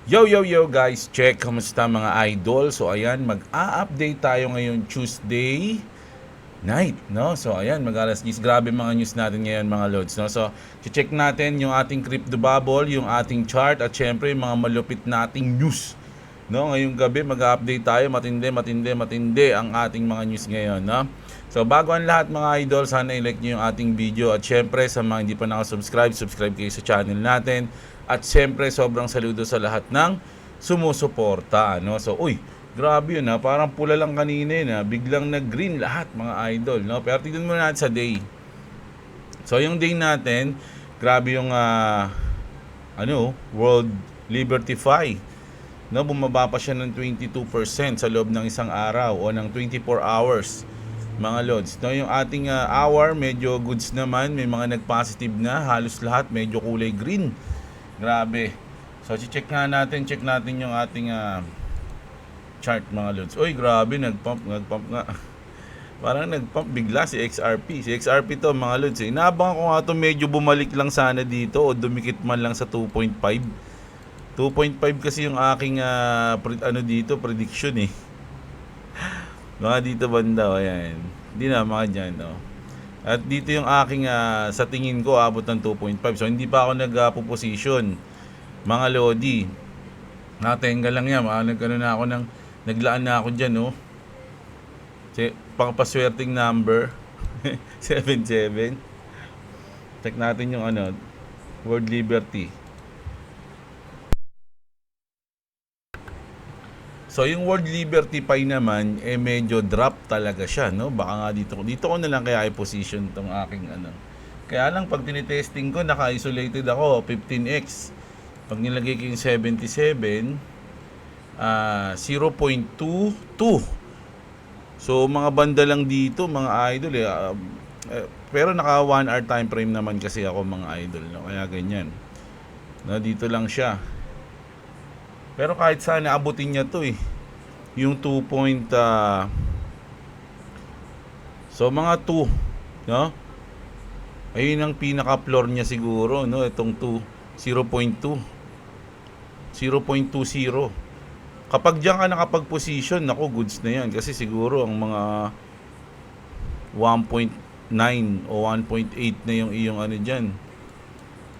Yo guys, check, kamusta mga idol? So ayan, mag-a-update tayo ngayon Tuesday night, no? So ayan, mag-alas 10, grabe mga news natin ngayon mga lods, no? So check natin yung ating crypto bubble, yung ating chart at syempre yung mga malupit nating news, no? Ngayong gabi mag-a-update tayo, matindi ang ating mga news ngayon, no? So bago ang lahat mga idol, sana i-like nyo yung ating video at syempre sa mga hindi pa nakasubscribe, subscribe kayo sa channel natin. At syempre sobrang saludo sa lahat ng sumusuporta, no? So uy, grabe yun ha, parang pula lang kanina yun ha, biglang nag-green lahat mga idol, no? Pero tignan muna natin sa day. So yung day natin, grabe yung World Liberty Fi, no? Bumaba pa siya ng 22% sa loob ng isang araw o ng 24 hours mga lods, no? Yung ating hour medyo goods naman, may mga nag-positive na, halos lahat medyo kulay green. Grabe. So check natin yung ating chart mga lods. Uy, grabe, nagpump nga. Parang nagpump bigla si XRP. Si XRP to mga lods. Inaabang ko nga to, medyo bumalik lang sana dito o dumikit man lang sa 2.5. 2.5 kasi yung aking prediction eh. Mga dito banda, ayan. Hindi na mga dyan, no. At dito yung aking sa tingin ko abot ng 2.5. So hindi pa ako nagpo-position. Mga lodi. Nakatenga lang yan. Naglaan na ako diyan, no. Pangpaswerteng number 77. Check natin yung World Liberty. So yung World Liberty Pi naman medyo drop talaga siya, no? Baka nga dito ko na lang kaya i-position tong aking Kaya lang pag tinitesting ko, naka-isolated ako 15x. Pag nilagay ko yung 77, 0.22. So mga banda lang dito mga idol pero naka 1 hour time frame naman kasi ako mga idol, no? Kaya ganyan. No, dito lang siya. Pero kahit saan abutin niya to eh. Yung 2 point so mga 2, no? Ayun ang pinaka floor niya siguro, no? Itong 0.2. Kapag diyan ka nakapag-position, nako goods na 'yan kasi siguro ang mga 1.9 o 1.8 na yung iyong diyan.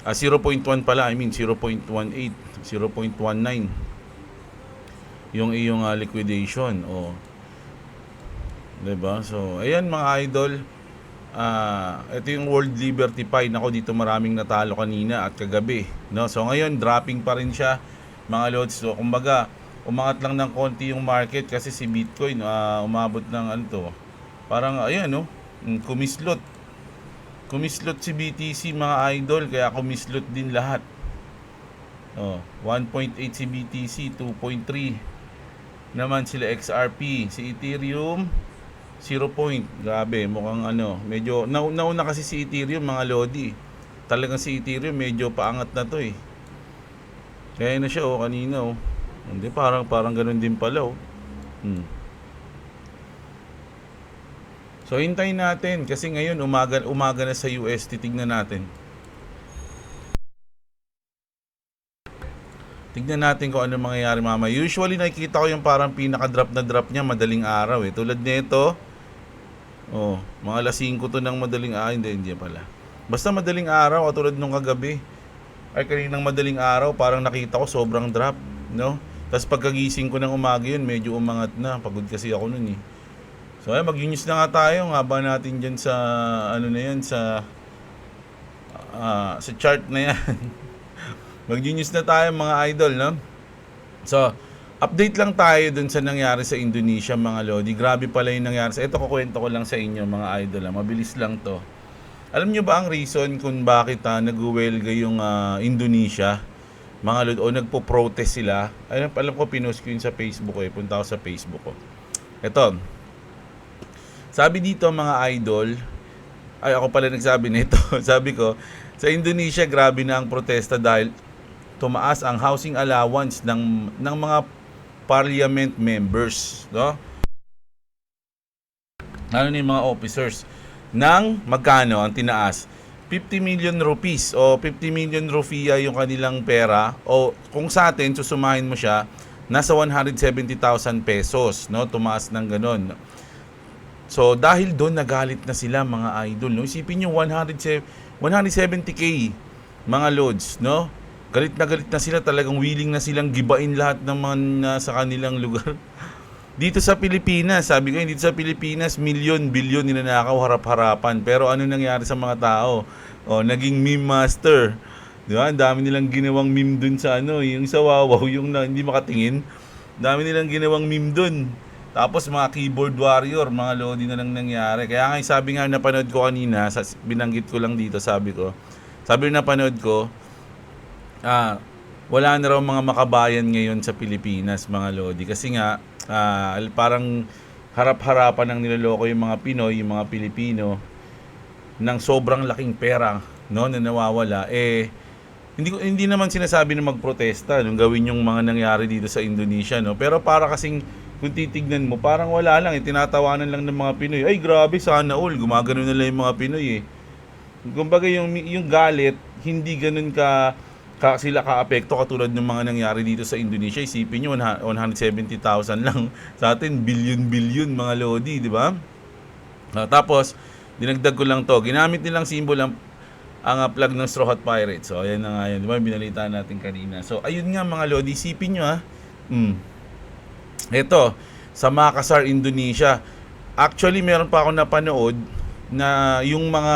0.1 pala, 0.18, 0.19 yung iyong liquidation, diba? So ayan mga idol, ito yung World Liberty Pi. Nako, dito maraming natalo kanina at kagabi, no? So ngayon dropping pa rin siya mga lods. So kumbaga umangat lang ng konti yung market kasi si Bitcoin umabot ng parang ayan, no, kumislot si BTC mga idol, kaya kumislot din lahat. 1.8 si BTC, 2.3 naman sila XRP, si Ethereum 0 point. Grabe, mukhang medyo nauna kasi si Ethereum mga lodi. Talagang si Ethereum medyo paangat na to eh. Kaya na siya kanina Hindi, parang ganoon din pala So hintayin natin kasi ngayon umaga na sa UST. Tignan natin kung ano mangyayari mamaya. Usually nakikita ko yung parang pinaka-drop na drop niya madaling araw eh. Tulad nito, mga alas 5 to ng madaling araw. Hindi pala. Basta madaling araw, tulad nung kagabi. Ay, kaninang madaling araw, parang nakita ko sobrang drop, no? Tapos pagkagising ko ng umaga yun, medyo umangat na. Pagod kasi ako nun eh. So ay, mag-news na nga tayo. Haba natin dyan sa sa chart na yan. Mag-news na tayo mga idol, no? So, update lang tayo dun sa nangyari sa Indonesia mga lodi. Grabe pala yung nangyari ito, kukwento ko lang sa inyo mga idol. Mabilis lang to. Alam nyo ba ang reason kung bakit nag-uwelga yung Indonesia? Mga lodi, o nagpo-protest sila? Alam ko, pinost ko yun sa Facebook Punta ako sa Facebook ko. Ito. Sabi dito mga idol, ako pala nagsabi nito. Sabi ko, sa Indonesia grabe na ang protesta dahil tumaas ang housing allowance ng mga parliament members, no? Ano ni mga officers ng magkano ang tinaas? 50 million rupees o 50 million rupiah yung kanilang pera, o kung sa atin susumahin mo siya, nasa 170,000 pesos, no? Tumaas ng ganun. So dahil doon nagalit na sila mga idol, no? Isipin niyo 170k mga lods, no? Galit na sila, talagang willing na silang gibain lahat ng mga nasa kanilang lugar. Dito sa Pilipinas, sabi ko, dito sa Pilipinas, milyon, bilyon ninanakaw harap-harapan. Pero ano nangyari sa mga tao? O, naging meme master. Di ba? Ang dami nilang ginawang meme dun sa ano, yung sa Wawaw, yung hindi makatingin. Dami nilang ginawang meme dun. Tapos mga keyboard warrior, mga lodi na lang nangyari. Kaya nga sabi nga napanood ko kanina, binanggit ko lang dito, sabi napanood ko, wala na raw mga makabayan ngayon sa Pilipinas, mga lodi. Kasi nga, parang harap-harapan ng niloloko yung mga Pinoy, yung mga Pilipino, ng sobrang laking pera, no, na nawawala. Hindi naman sinasabi na magprotesta nung gawin yung mga nangyari dito sa Indonesia, no. Pero para kasing kung titignan mo, parang wala lang, tinatawanan lang ng mga Pinoy. Ay grabe, sana all, gumagano na lang yung mga Pinoy Kumbaga yung galit, hindi ganun sila ka-apekto katulad ng mga nangyari dito sa Indonesia. Isipin nyo, 170,000 lang. Sa atin, billion mga lodi, di ba? Tapos, dinagdag ko lang to. Ginamit nilang symbol ang plug ng Straw Hat Pirates. So, ayan na nga yun. Di ba? Binalita natin kanina. So, ayun nga mga lodi. Isipin nyo Ito, sa Makassar, Indonesia. Actually, meron pa ako napanood na yung mga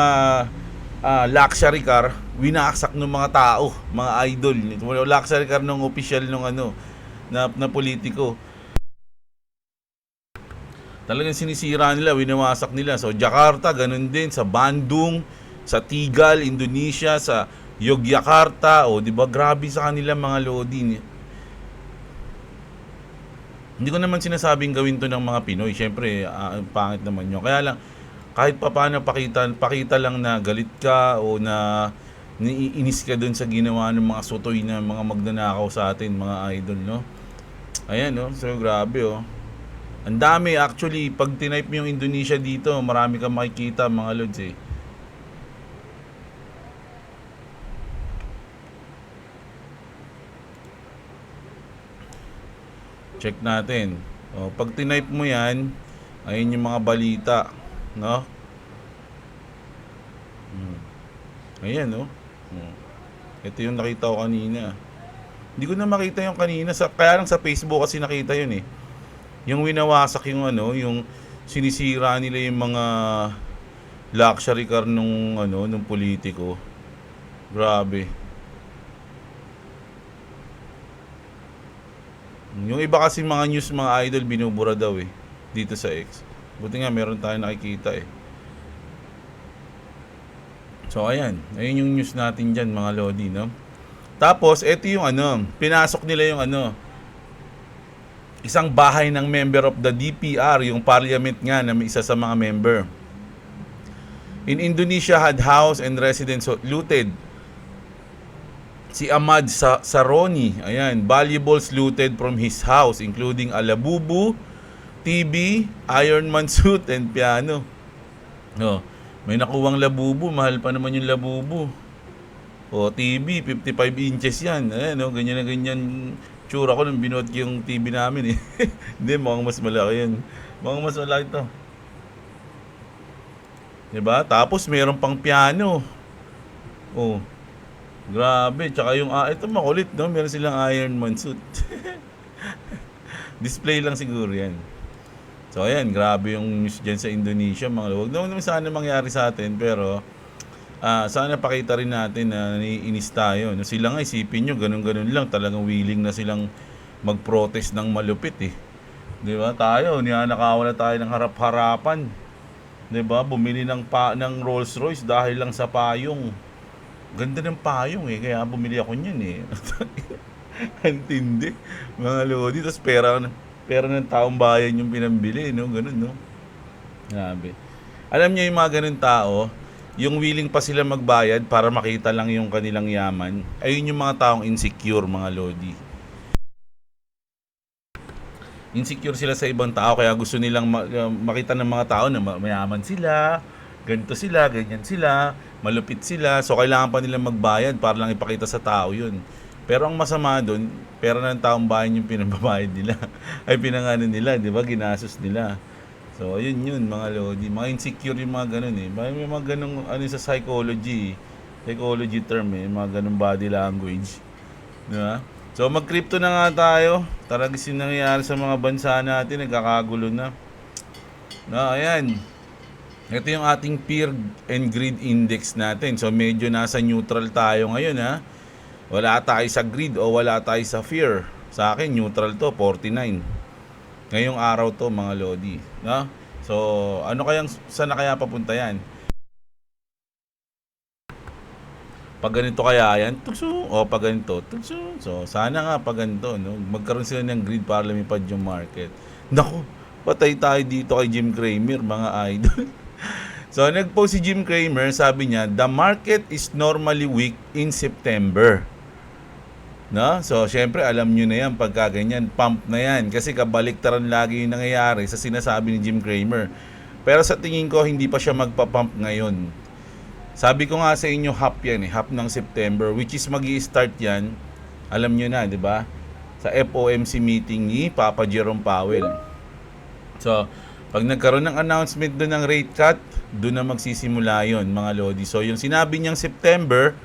luxury car winaksak ng mga tao, mga idol. Luxury car ng official nung na politiko. Talagang sinisira nila, winawasak nila. So Jakarta, ganun din, sa Bandung, sa Tigal, Indonesia, sa Yogyakarta, di ba grabe sa kanila mga lodi. Hindi ko naman sinasabing gawin to ng mga Pinoy. Syempre, pangit naman yun. Kaya lang, kahit pa paano pakita lang na galit ka o na niiinis ka dun sa ginawa ng mga sutoy na mga magnanakaw sa atin, mga idol, no? Ayan, no? So, grabe, Ang dami, actually, pag tinype mo yung Indonesia dito, marami kang makikita, mga lods, Check natin. Pag tinype mo yan, ayun yung mga balita, no? Ayan, no? Ito yung nakita ko kanina. Hindi ko na makita yung kanina. Kaya lang sa Facebook kasi nakita yun Yung winawasak yung yung sinisira nila yung mga luxury car nung politiko. Grabe. Yung iba kasi mga news, mga idol, binubura daw dito sa X. Buti nga meron tayong nakikita So ayan yung news natin dyan, mga lodi, no? Tapos ito yung pinasok nila yung isang bahay ng member of the DPR, yung parliament nga na may isa sa mga member. In Indonesia had house and residence looted. Si Ahmad Saroni, ayan, valuables looted from his house including a labubu, TV, Ironman suit and piano. May nakuwang labubu, mahal pa naman yung labubu. TV, 55 inches yan. Ayan, ganyan na ganyan tsura ko nung binuot yung TV namin Hindi, mukhang mas malaki yan. Mukhang mas malaki to. Diba? Tapos meron pang piano. Grabe. Tsaka yung, ito makulit, no? Meron silang Ironman suit. Display lang siguro yan. So ayan, grabe yung news dyan sa Indonesia, mga huwag naman sana mangyari sa atin, pero sana pakita rin natin na naiinis tayo. No, sila nga, isipin nyo, ganun-ganun lang, talagang willing na silang mag-protest ng malupit Di ba? Tayo, nakawala tayo ng harap-harapan. Di ba? Bumili ng Rolls Royce dahil lang sa payong. Ganda ng payong kaya bumili ako niyan Antindi. Mga lodi, tapos pera ng taong bayan yung pinambili, no? Ganun, no? Grabe. Alam niyo yung mga ganun tao, yung willing pa sila magbayad para makita lang yung kanilang yaman, ayun yung mga taong insecure, mga lodi. Insecure sila sa ibang tao, kaya gusto nilang makita ng mga tao na mayaman sila, ganito sila, ganyan sila, malupit sila, so kailangan pa nila magbayad para lang ipakita sa tao yun. Pero ang masama doon, pera ng taong bayan yung pinababayad nila. Ay pinangano nila, di ba? Ginastos nila. So, ayun yun, mga lodi. Mga insecure yung mga ganun eh. May mga ganung, ano sa psychology, psychology term eh, mga ganung body language. Di ba? So, mag-crypto na nga tayo. Talagang nangyayari sa mga bansa natin, nagkakagulo na. No, ayan. Ito yung ating fear and greed index natin. So, medyo nasa neutral tayo ngayon, ha. Wala tayo sa greed o wala tayo sa fear. Sa akin, neutral to, 49. Ngayong araw to, mga lodi. No? So, ano kayang, saan na kaya papunta yan? Pag ganito kaya yan, tukso. O pag ganito, tukso. So, sana nga pag ganito, no? Magkaroon sila ng greed para lumipad yung market. Naku, patay tayo dito kay Jim Cramer, mga idol. So, nag-post si Jim Cramer, sabi niya, the market is normally weak in September. No? So, syempre, alam nyo na yan, pagka ganyan, pump na yan. Kasi kabaliktaran lagi yung nangyayari sa sinasabi ni Jim Cramer. Pero sa tingin ko, hindi pa siya magpa-pump ngayon. Sabi ko nga sa inyo, half yan eh, half ng September, which is magi-start yan, alam nyo na, di ba? Sa FOMC meeting ni Papa Jerome Powell. So, pag nagkaroon ng announcement doon ng rate cut, doon na magsisimula yon, mga lodi. So, yung sinabi niyang September,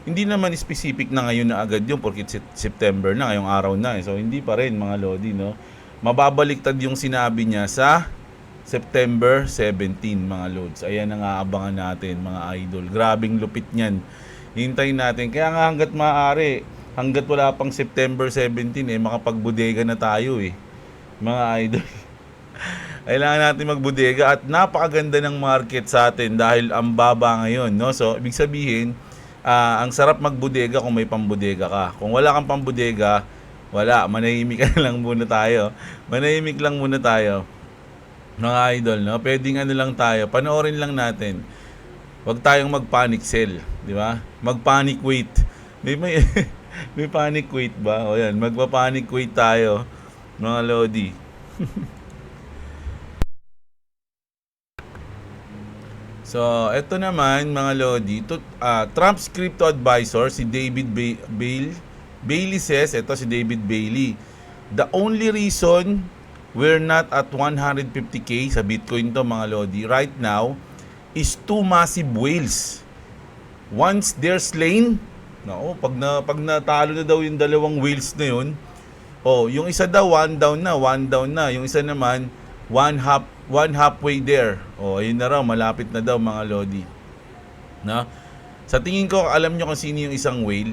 hindi naman specific na ngayon na agad yun, porque September na, ngayong araw na. So, hindi pa rin, mga lodi, no? Mababaliktad yung sinabi niya sa September 17, mga lods. Ayan ang aabangan natin, mga idol. Grabing lupit niyan. Hintayin natin. Kaya nga hanggat maaari, hanggat wala pang September 17, makapagbudega na tayo eh. Mga idol. Kailangan natin magbudega at napakaganda ng market sa atin dahil ang baba ngayon, no? So, ibig sabihin, ang sarap magbudega kung may pambudega ka. Kung wala kang pambudega, wala. Manahimik na lang muna tayo. Manahimik lang muna tayo. Mga idol, no? Pwedeng ano lang tayo, panoorin lang natin. Huwag tayong mag-panic sell, di ba? Mag-panic wait. May may panic wait ba? O yan, magpa-panic wait tayo, mga lodi. So, eto naman, mga lodi, Trump's crypto advisor, si David Bailey says, eto si David Bailey, the only reason we're not at 150k sa Bitcoin to, mga lodi, right now, is two massive whales. Once they're slain, pag natalo na daw yung dalawang whales na yun, yung isa daw, one down na. Yung isa naman, one halfway there. Ayun na raw, malapit na daw, mga lodi. No? Sa tingin ko, alam nyo kung sino yung isang whale?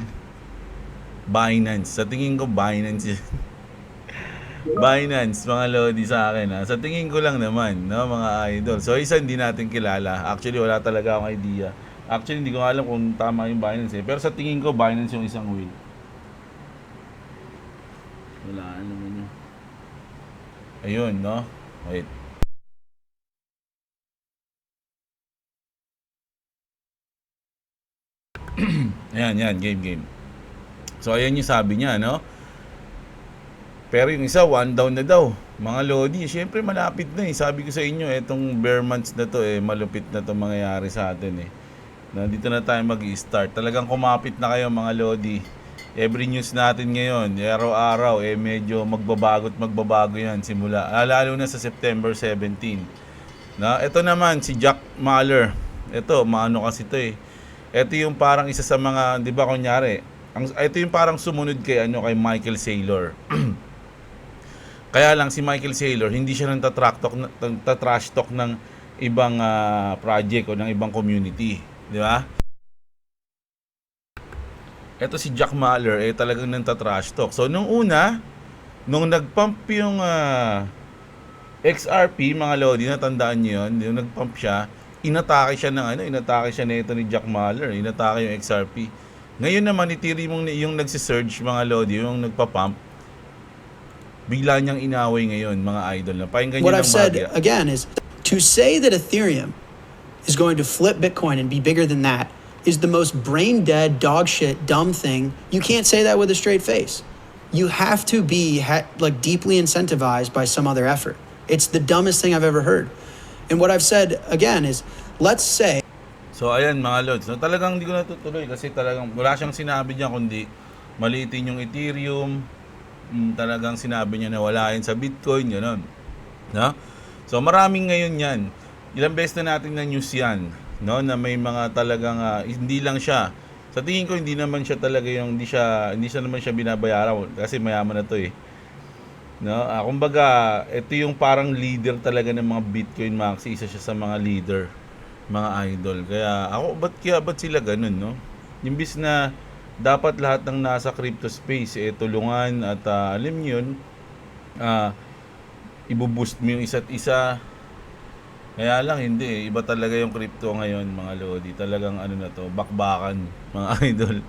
Binance. Sa tingin ko, Binance. Binance, mga lodi sa akin. Sa tingin ko lang naman, no, mga idol. So, isa hindi natin kilala. Actually, wala talaga akong idea. Actually, hindi ko alam kung tama yung Binance eh. Pero sa tingin ko, Binance yung isang whale. Wala naman yun. Ayun, no? Wait. Ayan, game. So, ayan yung sabi niya, no? Pero yung isa, one down na daw. Mga lodi, syempre malapit na eh. Sabi ko sa inyo, etong bear months na to malupit na to mangyayari sa atin eh. Dito na tayo mag-i-start. Talagang kumapit na kayo, mga lodi. Every news natin ngayon, araw-araw, medyo magbabago yan simula. Lalo na sa September 17. Ito naman, si Jack Mallers. Ito, maano kasi to eh. Ito yung parang isa sa mga, di ba kunyari, ito yung parang sumunod kay Michael Saylor. Kaya lang si Michael Saylor, hindi siya trash talk ng ibang project o ng ibang community, di ba? Ito si Jack Mallers, talagang trash talk. So nung nagpump yung XRP, mga lodi, natandaan niyo yun, yung nagpump siya, inatake siya nito ni Jack Mallers, inatake yung XRP. Ngayon naman, Ethereum yung nagsisurge, mga lodi, yung nagpa-pump, bigla niyang inaway ngayon, mga idol. Pakinggan niyo What I've said again is to say that Ethereum is going to flip Bitcoin and be bigger than that is the most brain dead, dog shit, dumb thing. You can't say that with a straight face. You have to be deeply incentivized by some other effort. It's the dumbest thing I've ever heard. And what I've said again is let's say So ayan mga lods, no, talagang hindi ko natutuloy kasi talagang wala siyang sinabi diyan kundi maliitin yung Ethereum, talagang sinabi niya na wala yan sa Bitcoin, gano'n. No? So maraming ngayon yan. Ilang beses na natin na news yan, no, na may mga talagang hindi lang siya. Sa tingin ko hindi naman siya talaga yung hindi siya naman siya binabayaran kasi mayaman na to eh. No, kumbaga ito yung parang leader talaga ng mga Bitcoin Maxi, isa siya sa mga leader, mga idol. Kaya ako ba't sila ganun, no? Imbis na dapat lahat ng nasa crypto space tulungan at alam niyo yun, ibuboost mo yung isa't isa. Kaya lang hindi eh. Iba talaga yung crypto ngayon mga lodi. Talagang ano na to, bakbakan mga idol.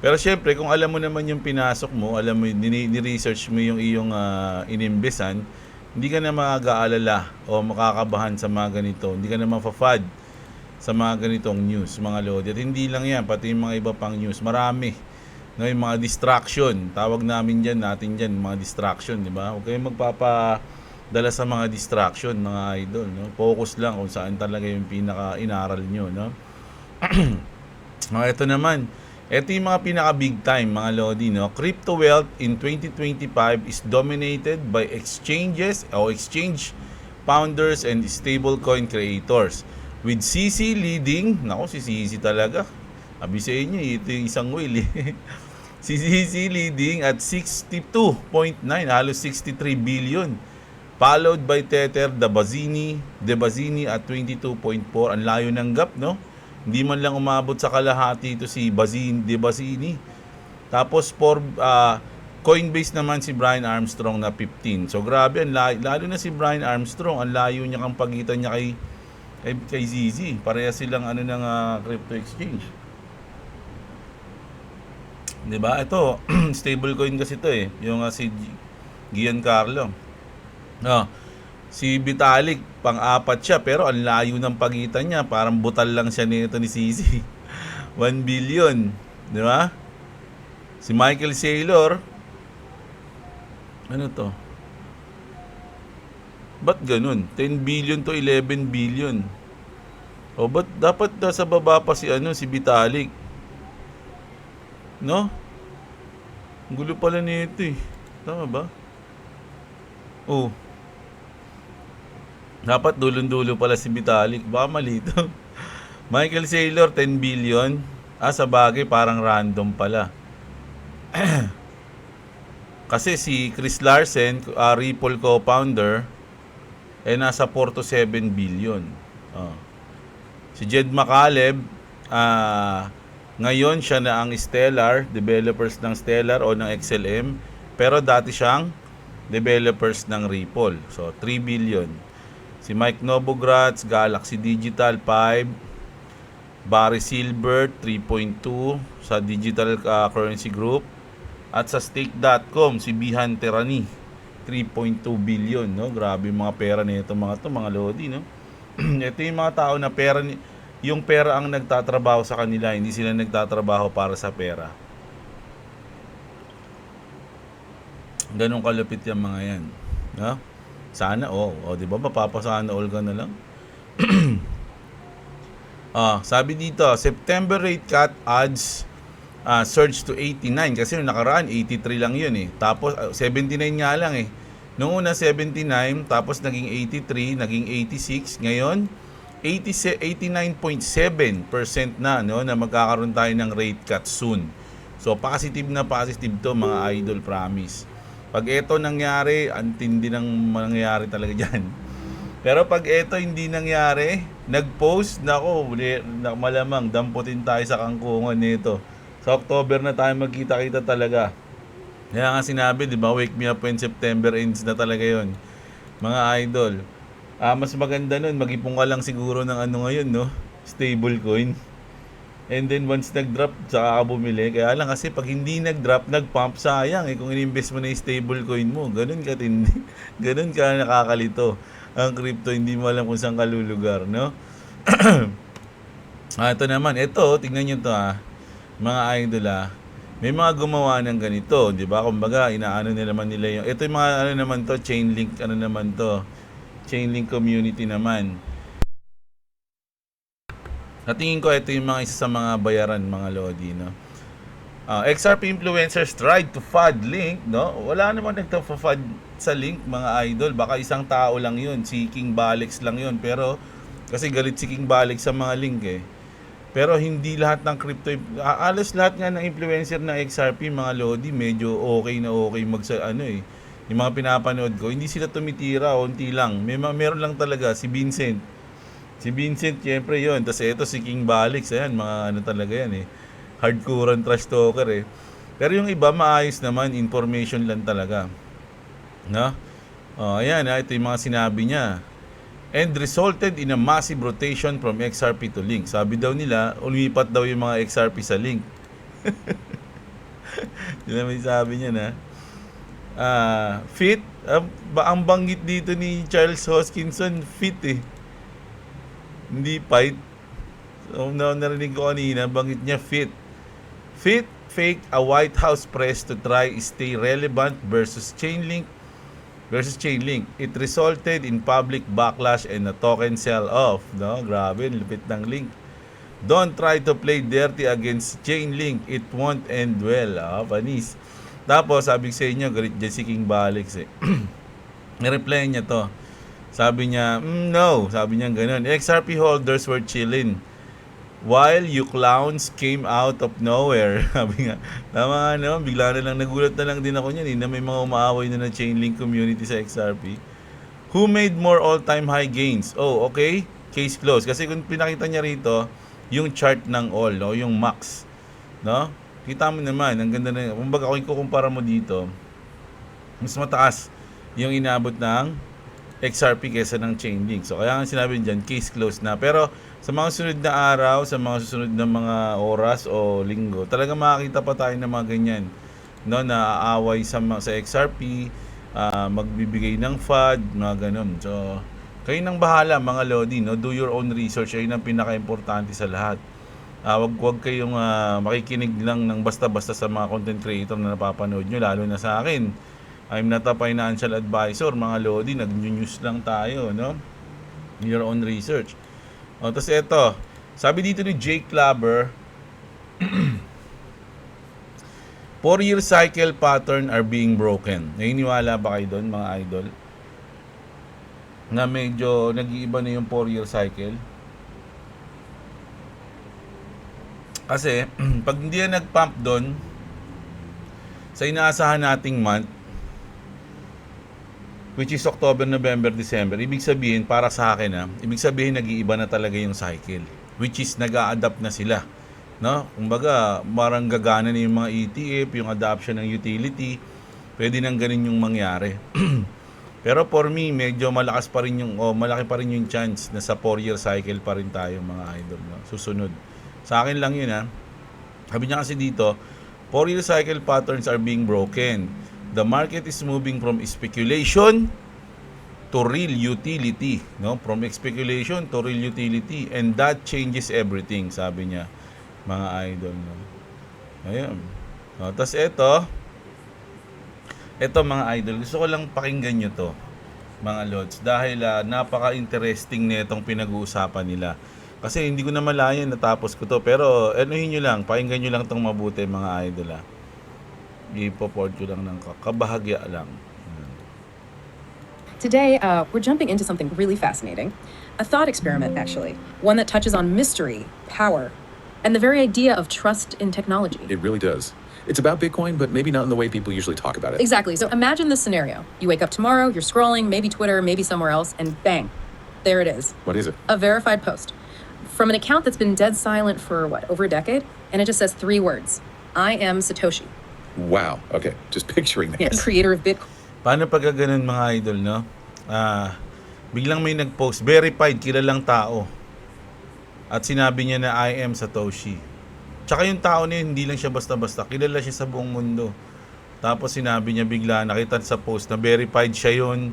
Pero syempre kung alam mo naman yung pinasok mo, alam mo ni-research mo yung iyong inimbesan, hindi ka na mag-aalala o makakabahan sa mga ganito. Hindi ka na mafafad sa mga ganitong news mga lodi. At hindi lang yan, pati yung mga iba pang news. Marami. No, yung mga distraction. Tawag natin dyan, mga distraction, di ba? Huwag kayong magpapadala sa mga distraction, mga idol, no? Focus lang kung saan talaga yung pinaka-inaral nyo, no? Ito naman. Ito yung mga pinaka-big time, mga lodi, no? Crypto wealth in 2025 is dominated by exchanges o exchange founders and stablecoin creators. With CC leading, nako si CC talaga. Abi sa inyo, ito yung isang whale eh. Si CC leading at 62.9, halos 63 billion. Followed by Tether, Debazini at 22.4. Ang layo ng gap, no? Hindi man lang umabot sa kalahati ito si Debazini. Tapos Coinbase naman si Brian Armstrong na 15. So grabe, lalo na si Brian Armstrong, ang layo niya kang pagitan niya kay ZZ. Pareha silang ng crypto exchange. 'Di ba? Ito, stablecoin kasi ito eh, yung si Giancarlo. No. Si Vitalik pang-apat siya pero ang layo ng pagitan niya, parang butal lang siya nito ni CZ. 1 billion, 'di ba? Si Michael Saylor, ano to? Ba't ganun? 10 billion to 11 billion. O ba't dapat sa baba pa si Vitalik? No? Ang gulo pala nito eh. Tama ba? Oh. Dapat dulon-dulo pala si Vitalik. Baka mali ito. Michael Saylor, 10 billion. Sa bagay, parang random pala. Kasi si Chris Larsen, Ripple co-founder, nasa 4 to 7 billion. Si Jed McCaleb, ngayon siya na ang Stellar, developers ng Stellar o ng XLM, pero dati siyang developers ng Ripple. So 3 billion. Si Mike Novogratz, Galaxy Digital 5, Barry Silbert 3.2 sa Digital Currency Group, at sa Stake.com si Bihan Terani 3.2 billion, no? Grabe yung mga pera nito mga lodi, no? Ito yung mga tao na yung pera ang nagtatrabaho sa kanila, hindi sila nagtatrabaho para sa pera. Ganun kalupit yung mga yan, no? Sana di ba mapapasana all ka na lang. Sabi dito, September rate cut odds surge to 89 kasi yung nakaraan 83 lang yun eh. Tapos 79 nga lang eh. Noong una 79, tapos naging 83, naging 86, ngayon 89.7% na, no, na magkakaroon tayo ng rate cut soon. So positive to mga idol, promise. Pag ito nangyari, antindi ng mangyayari talaga dyan. Pero pag ito hindi nangyari, nag-post, malamang damputin tayo sa kangkungan nito. Sa October na tayo magkita-kita talaga. Kaya nga sinabi, di ba, wake me up when September ends na talaga yon, mga idol. Mas maganda nun, mag-ipon ka lang siguro ng ngayon, no? Stablecoin. And then once nag-drop, saka ka bumili. Kaya lang kasi pag hindi nag-drop, nag-pump, sayang eh. Kung in-invest mo na yung stablecoin mo, ganun ka tindi. Ganun ka nakakalito. Ang crypto, hindi mo alam kung saan ka lulugar, no? Ito naman, tingnan nyo to mga idol may mga gumawa ng ganito, di ba? Kumbaga, inaano nila yung, ito yung mga naman to, Chainlink community naman. Natingin ko ito yung mga isa sa mga bayaran, mga Lodi, no? XRP influencers tried to FUD link, no? Wala naman nagpa-FUD sa link, mga idol. Baka isang tao lang yun, si King Balix lang yun. Pero, kasi galit si King Balix sa mga link eh. Pero hindi lahat ng crypto, alos lahat nga ng influencer ng XRP, mga Lodi, medyo okay na okay yung mga pinapanood ko, hindi sila tumitira, unti lang. Meron lang talaga, si Vincent. Si Vincent, syempre yun. Tapos ito si King Balix, ayan, mga ano talaga yan eh. Hardcore trash talker eh. Pero yung iba, maayos naman, information lang talaga. No? Ayan, ito yung mga sinabi niya. And resulted in a massive rotation from XRP to Link. Sabi daw nila, umipat daw yung mga XRP sa Link. Yun naman sabi niya na. Fit, ang banggit dito ni Charles Hoskinson, fit eh. Hindi fight. So, narinig ko kanina, banggit niya fit. Fit faked a White House press to try stay relevant versus Chainlink. It resulted in public backlash and a token sell-off. No? Grabe, lupit ng link. Don't try to play dirty against Chainlink. It won't end well. Panis. Tapos, sabi sa inyo, galit dyan si King Balix eh. Nireply niya to. Sabi niya, no. Sabi niya ganun. XRP holders were chilling while you clowns came out of nowhere. Sabi nga, tama nga naman, bigla na lang, nagulat na lang din ako niyan, na may mga umaaway na Chainlink community sa XRP. Who made more all-time high gains? Oh, okay, case closed. Kasi kung pinakita niya rito, yung chart ng all, no? Yung max. No? Kita mo naman, ang ganda na, kumbaga kung ikukumpara mo dito, mas mataas yung inabot ng XRP kesa ng Chainlink. So, kaya nga sinabi dyan, case closed na. Pero, sa mga sunod na araw, sa mga susunod na mga oras o linggo, talaga makakita pa tayo ng mga ganyan, no, na aaway sa XRP, magbibigay ng FUD, mga ganun. So, kayo nang bahala, mga Lodi, no? Do your own research. Ayun ang pinaka-importante sa lahat. Wag kayong makikinig lang ng basta-basta sa mga content creator na napapanood nyo, lalo na sa akin. I'm not a financial advisor, mga Lodi. Nag-news lang tayo, no? Your own research. Tapos ito, sabi dito ni Jake Clabber, 4-year cycle pattern are being broken. Naniniwala ba kayo doon, mga idol? Na medyo nag-iiba na yung 4-year cycle? Kasi, pag hindi na nag-pump doon, sa inaasahan nating month, which is October, November, December, ibig sabihin, para sa akin, ibig sabihin, nag-iiba na talaga yung cycle. Which is, nag-a-adapt na sila. No? Kumbaga, marang gagana na yung mga ETF, yung adoption ng utility, pwede nang ganun yung mangyari. Pero for me, medyo malaki pa rin yung chance na sa 4-year cycle pa rin tayo, mga idol. No? Susunod. Sa akin lang yun, Sabi niya kasi dito, 4-year cycle patterns are being broken. The market is moving from speculation to real utility, no? From speculation to real utility, and that changes everything, sabi niya, mga idol, no? Ayun. Tapos ito mga idol, gusto ko lang pakinggan nyo to, mga lods, dahil napaka-interesting nitong pinag-uusapan nila. Kasi hindi ko na malayan, natapos ko to, pero anuhin nyo lang, pakinggan nyo lang tong mabuti, mga idol, i-poport ko lang ng kabahagya lang. Today, we're jumping into something really fascinating. A thought experiment, actually. One that touches on mystery, power, and the very idea of trust in technology. It really does. It's about Bitcoin, but maybe not in the way people usually talk about it. Exactly. So imagine this scenario. You wake up tomorrow, you're scrolling, maybe Twitter, maybe somewhere else, and bang, there it is. What is it? A verified post from an account that's been dead silent for, over a decade? And it just says 3 words. I am Satoshi. Wow. Okay. Just picturing that. Yeah, creator of Bitcoin. Paano pag ganun, mga idol, no? Biglang may nag-post, verified, kilalang tao. At sinabi niya na I am Satoshi. Tsaka yung tao na yun, hindi lang siya basta-basta. Kilala siya sa buong mundo. Tapos sinabi niya bigla, nakita sa post na verified siya yun,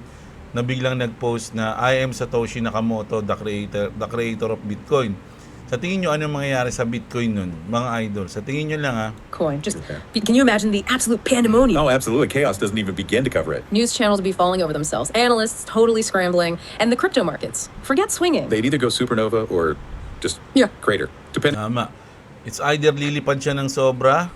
na biglang nag-post na I am Satoshi Nakamoto, the creator of Bitcoin. Sa tingin nyo, anong mangyayari sa Bitcoin nun, mga idol? Sa tingin nyo lang, Coin. Just, can you imagine the absolute pandemonium? Oh, absolutely. Chaos doesn't even begin to cover it. News channels would be falling over themselves. Analysts totally scrambling. And the crypto markets. Forget swinging. They'd either go supernova or just Yeah. crater. Depending Tama. It's either lilipad siya ng sobra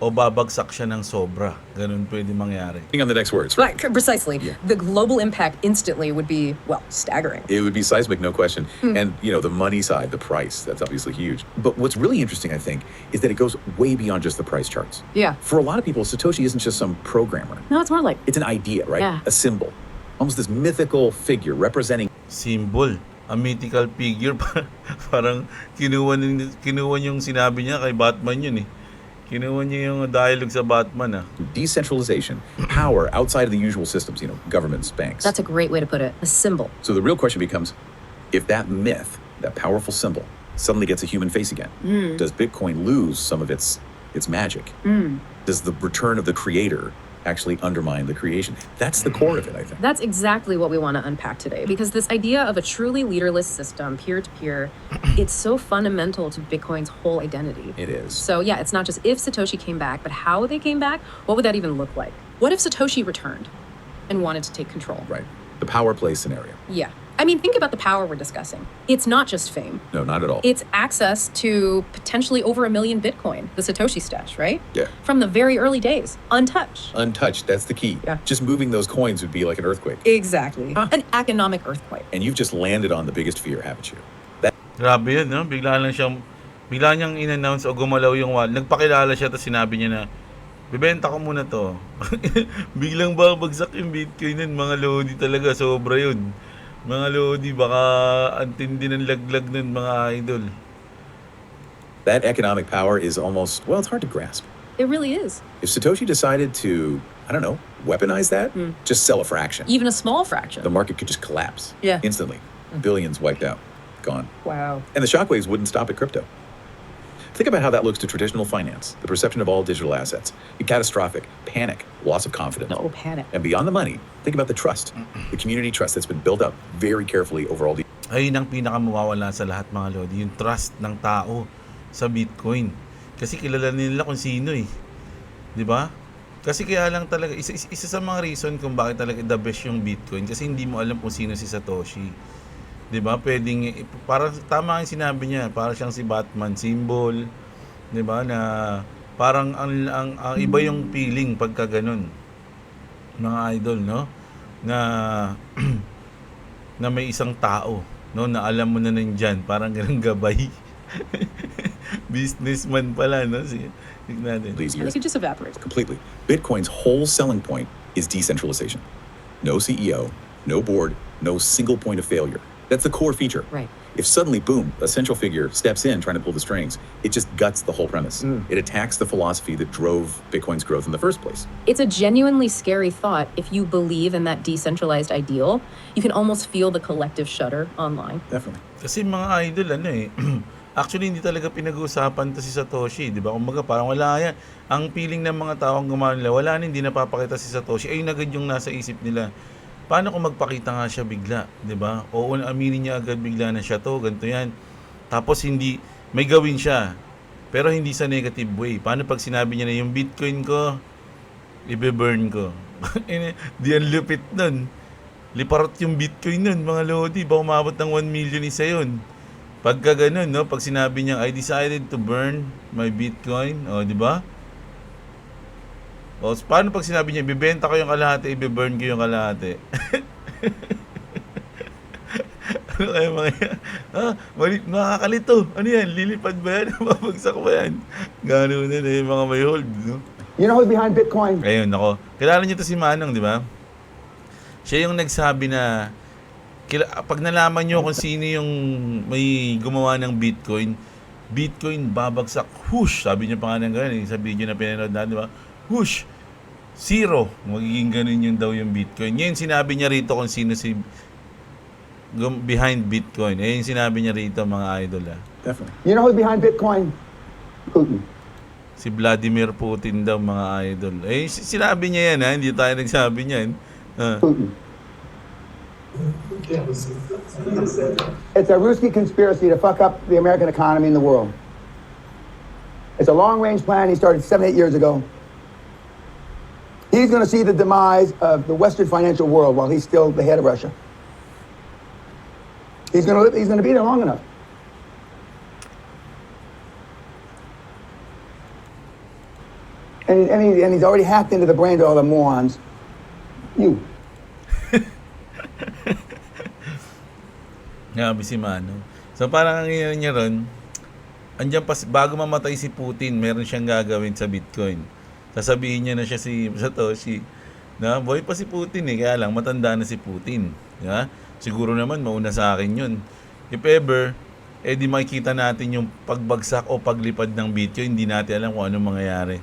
o babagsak siya ng sobra. Ganun pwede mangyari. on the next words. Right, precisely. The global impact instantly would be, well, staggering. It would be seismic, no question. And, the money side, the price, that's obviously huge. But what's really interesting, I think, is that it goes way beyond just the price charts. Yeah. For a lot of people, Satoshi isn't just some programmer. No, it's more like, It's an idea, right? Yeah. A symbol. Almost this mythical figure representing Symbol. A mythical figure. Parang kinuha yung sinabi niya kay Batman yun eh. Kinuha niya yung dialogue sa Batman ah. decentralization, power outside of the usual systems, governments, banks. that's a great way to put it. A symbol. So the real question becomes, if that myth, that powerful symbol, suddenly gets a human face again, does Bitcoin lose some of its magic? Does the return of the creator actually undermine the creation? That's the core of it, I think. That's exactly what we want to unpack today, because this idea of a truly leaderless system, peer-to-peer, it's so fundamental to Bitcoin's whole identity. It is. So yeah, it's not just if Satoshi came back, but how they came back. What would that even look like? What if Satoshi returned and wanted to take control? Right. The power play scenario. Yeah. I mean, think about the power we're discussing. It's not just fame. No, not at all. It's access to potentially over 1 million Bitcoin, the Satoshi stash, right? Yeah. From the very early days, untouched. Untouched, that's the key. Yeah. Just moving those coins would be like an earthquake. Exactly. An economic earthquake. And you've just landed on the biggest fear, haven't you? Grabe yun, no? Bigla niyang in-announce o gumalaw yung wallet. Nagpakilala siya, tapos sinabi niya na, bibenta ko muna to. Biglang babagsak yung Bitcoin nun, mga lodi talaga, sobra yun. Mga lodi, baka antindi ng laglag nun, mga idol. That economic power is almost, well, it's hard to grasp. It really is. If Satoshi decided to, I don't know, weaponize that, just sell a fraction, Even a small fraction. the market could just collapse Yeah. instantly. Billions wiped out, gone. Wow. And the shockwaves wouldn't stop at crypto. Think about how that looks to traditional finance, the perception of all digital assets. Catastrophic, panic, loss of confidence. No panic. And beyond the money, think about the trust, the community trust that's been built up very carefully over all these Ayun ang pinakamawawala sa lahat, mga lodi, yung trust ng tao sa Bitcoin. Kasi kilala nila kung sino eh. 'Di ba? Kasi kaya lang talaga isa sa mga reason kung bakit talaga the best yung Bitcoin, kasi hindi mo alam kung sino si Satoshi. 'Di ba? Pwedeng para tama ang sinabi niya, para siyang si Batman symbol, 'di ba? Na parang ang iba yung feeling pagka ganun. Mga idol, no? Na na may isang tao, no, na alam mo na nandiyan, parang ganung gabay. Businessman pala, no? Tignan natin. these And years it could just evaporate. completely. Bitcoin's whole selling point is decentralization. No CEO, no board, no single point of failure. That's the core feature. Right. If suddenly, boom, a central figure steps in trying to pull the strings, it just guts the whole premise. It attacks the philosophy that drove Bitcoin's growth in the first place. It's a genuinely scary thought. If you believe in that decentralized ideal, you can almost feel the collective shudder online. Definitely. Kasi mga idol, actually hindi talaga pinag-uusapan to si Satoshi, di ba? Kumbaga parang wala yan. Ang feeling ng mga taong gumawa nila, wala na, hindi napapakita si Satoshi. Ayun agad yung nasa isip nila. Paano kung magpakita nga siya bigla, di ba? Oo, aminin niya agad bigla na siya to, ganito yan. Tapos hindi, may gawin siya, pero hindi sa negative way. Paano pag sinabi niya na yung Bitcoin ko, ibe-burn ko? Di ang lupit nun. Liparot yung Bitcoin nun, mga lodi. Ba umabot ng 1 million isa yun. Pagka ganun, no? Pag sinabi niya, I decided to burn my Bitcoin, o, di ba? O, paano pag sinabi niya, bibenta ko yung kalahati, i-burn ko yung kalahati? Ano kaya mga yan? Makakalito. Ano yan? Lilipad ba yan? Mabagsak ba yan? Gano'n na yung mga may hold, no? You know who's behind Bitcoin? Ayun, ako. Kilala niyo to si Manong, di ba? Siya yung nagsabi na, pag nalaman niyo kung sino yung may gumawa ng Bitcoin, Bitcoin babagsak, whoosh! Sabi niya pa nga ng gano'n, sa video na pinanood natin, di ba? Whoosh! Zero. Magiging ganun yung daw yung Bitcoin. Ngayon sinabi niya rito kung sino si behind Bitcoin. Yung sinabi niya rito, mga idol. Definitely. You know who's behind Bitcoin? Putin. Si Vladimir Putin daw, mga idol. Sinabi niya yan, ha? Hindi tayo nagsabi niyan. Putin. It's a Ruski conspiracy to fuck up the American economy and the world. It's a long-range plan he started 7-8 years ago. He's going to see the demise of the Western financial world while he's still the head of Russia. He's going to be there long enough. And he's already hacked into the brains of all the morons. You. Grabe si Manong. So parang ang nangyayari niya ron, andyan pa, bago mamatay si Putin, meron siyang gagawin sa Bitcoin. Sasabihin niya na siya si Satoshi. Na, boy pa si Putin eh, kaya lang matanda na si Putin. Yeah? Siguro naman mauna sa akin yun. If ever, di makikita natin yung pagbagsak o paglipad ng Bitcoin, hindi natin alam kung anong mangyayari.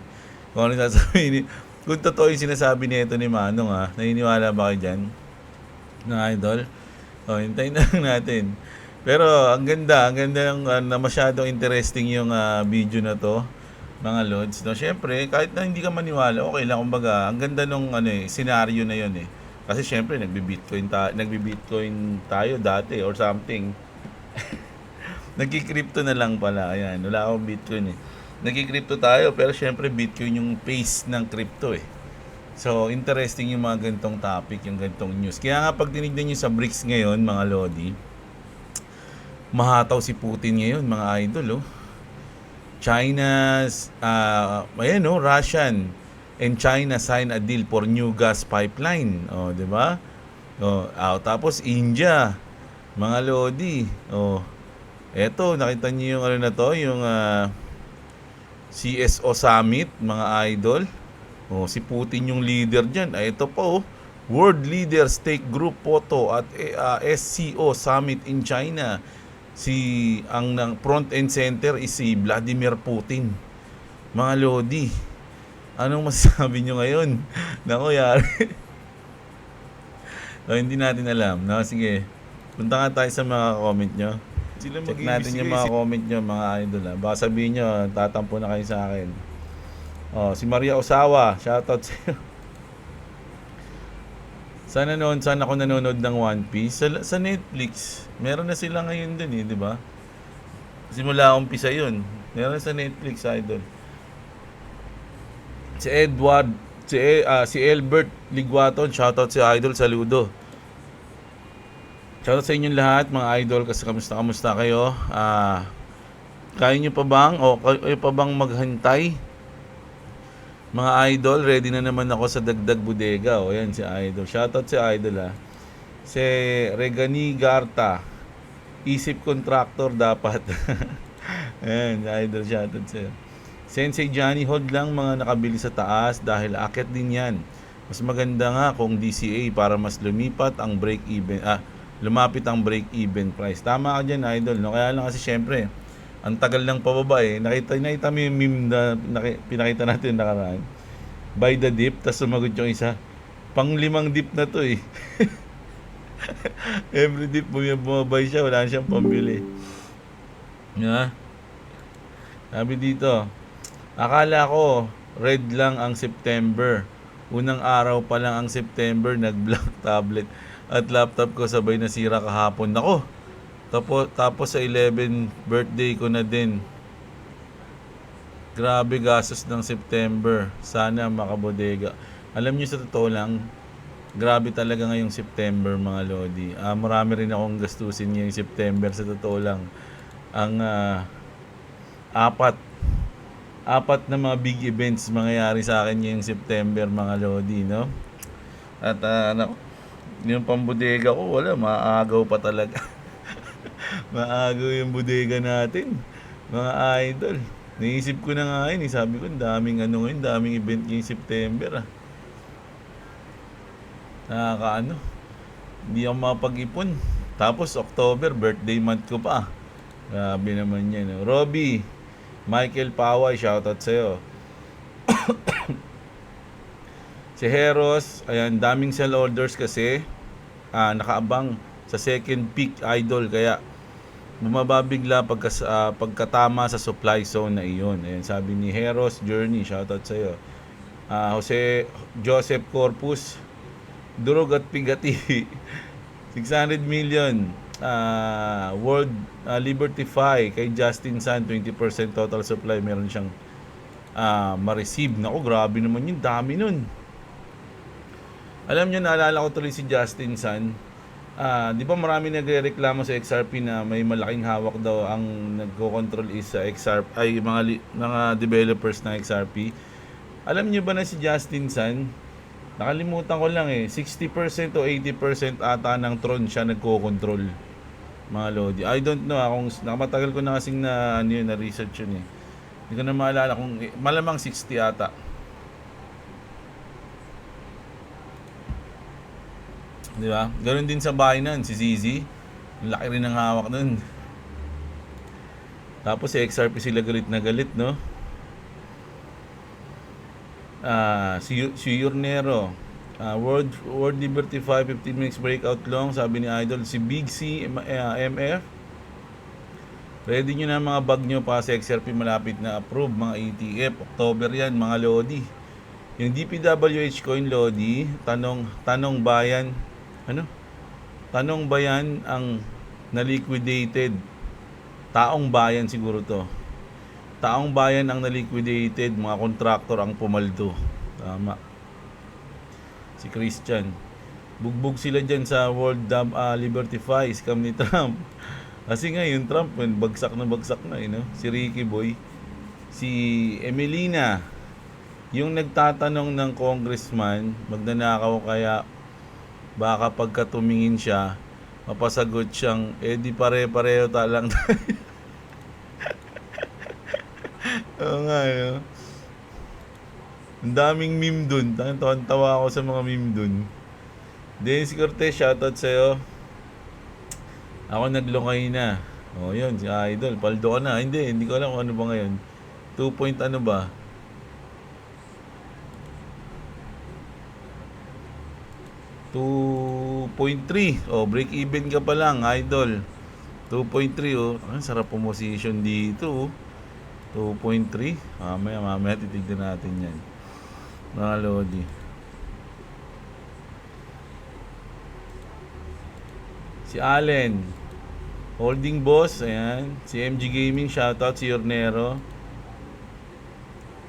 Kung ano sasabihin, kung totoo yung sinasabi nito ni Manong naniniwala ba kayo dyan? Na idol? Hintayin na lang natin. Pero ang ganda ng na masyadong interesting yung video na to, mga lods. No, syempre, kahit na hindi ka maniwala, okay lang kumbaga. Ang ganda nung scenario na 'yon eh. Kasi syempre nagbi-Bitcoin tayo dati or something. Nagki-crypto na lang pala. Ayan, wala akong Bitcoin eh. Nagki-crypto tayo pero syempre Bitcoin yung face ng crypto eh. So, interesting yung mga gantong topic, yung gantong news. Kaya nga pag tinignan nyo sa BRICS ngayon, mga lodi, mahataw si Putin ngayon, mga idol, China's, Russian and China sign a deal for new gas pipeline. Di ba? Tapos India, mga lodi. Eto, nakita niyo yung yung CSO Summit, mga idol. Si Putin yung leader dyan. Ito po, World Leaders Take Group Photo at SCO Summit in China. Ang front and center is si Vladimir Putin. Mga lodi, anong masasabi nyo ngayon? Naku, yari. Hindi natin alam. No? Sige, punta nga tayo sa mga comment nyo. Check natin yung mga comment nyo, mga idol. Baka sabihin nyo, tatampo na kayo sa akin. Si Maria Osawa, shoutout sa iyo. Sana ako nanonood ng One Piece sa Netflix. Meron na sila ngayon din di ba? Simula umpisa 'yun. Meron sa Netflix, idol. Si Edward, si Albert Ligwaton, shoutout si idol, saludo. Shoutout sa inyong lahat, mga idol, kasi kamusta kayo? Kaya nyo pa bang kayo pa bang maghantay? Mga idol, ready na naman ako sa dagdag bodega. Yan si idol. Shoutout si idol Si Regani Garta. Isip contractor dapat. Ayan, idol, shoutout sa'yo. Sensei Johnny, hold lang mga nakabili sa taas dahil akit din yan. Mas maganda nga kung DCA para mas lumapit ang break-even price. Tama ka dyan, idol. No? Kaya lang kasi syempre, ang tagal ng pababa eh. Nakita mo yung meme na pinakita natin nakaraan. Buy the dip, tapos sumagot yung isa. Pang 5 dip na to eh. Every dip bumabay siya, wala siyang pambili. Sabi dito, akala ko red lang ang September. Unang araw pa lang ang September, nag-black tablet at laptop ko sabay nasira kahapon. Nako, tapos sa 11 birthday ko na din. Grabe gastos ng September. Sana makabodega. Alam niyo, sa totoo lang, grabe talaga ngayong September, mga lodi. Marami rin akong gastusin ngayong September, sa totoo lang. Ang apat na mga big events mangyayari sa akin ngayong September, mga lodi, no? At yung pambodega ko, wala, maagaw pa talaga. Maagaw yung bodega natin, mga idol. Naisip ko na nga yun, sabi ko, daming event ngayong September. Hindi ako makapag-ipon. Tapos October, birthday month ko pa. Grabe naman yan. Robby, Michael Paway, shoutout sa'yo. Si Heros, ayan, daming sell orders kasi nakaabang sa second peak, idol, kaya bumaba bigla pagkatama sa supply zone na iyon. Ayan, sabi ni Heros Journey, shoutout sa iyo. Joseph Corpus, durog at pigati. 600 million. World Liberty Fi kay Justin Sun, 20% total supply meron siyang ma-receive. Nako, grabe naman yun, dami nun. Alam niyo, naalala ko tuloy si Justin Sun. Di ba marami nagrereklamo sa XRP na may malaking hawak daw ang nagko-control is sa XRP, ay mga developers ng XRP. Alam niyo ba na si Justin Sun, nakalimutan ko lang 60% o 80% ata ng Tron siya nagko-control. Mga Lodi. I don't know, kung nakamatagal ko na kasing na research yun Hindi ko na maalala kung malamang 60 ata. Di ba? Ganon din sa Binance, si ZZ. Laki rin ng hawak nun. Tapos si XRP sila galit na galit, no? Si Yornero. World Liberty 5, 15 minutes breakout long. Sabi ni Idol, si Big C, MF. Ready nyo na mga bag nyo pa sa XRP malapit na approve. Mga ETF, October yan, mga Lodi. Yung DPWH coin, Lodi, tanong bayan, Tanong bayan ang na-liquidated? Taong bayan siguro to. Taong bayan ang na-liquidated, mga kontraktor ang pumaldo. Tama. Si Christian. Bugbog sila dyan sa World Liberty 5, scam ni Trump. Kasi nga yung Trump, bagsak na Si Ricky Boy. Si Emelina, yung nagtatanong ng congressman, magnanakaw kaya baka pagka tumingin siya, mapasagot siyang, di pare-pareho talang tayo. Oo nga, Ang daming meme dun. Tawa ako sa mga meme dun. Dennis Cortez, shoutout sa'yo. Ako naglungay na. Yun, si Idol. Paldo ka na. Hindi ko alam kung ano ba ngayon. 2 point ano ba? 2.3. Break even ka pa lang, Idol. 2.3, Ang sarap position dito, 2.3. Mamaya titignan natin yan. Mga Lodi. Si Allen. Holding boss, ayan. Si MG Gaming, shoutout. Si Yornero.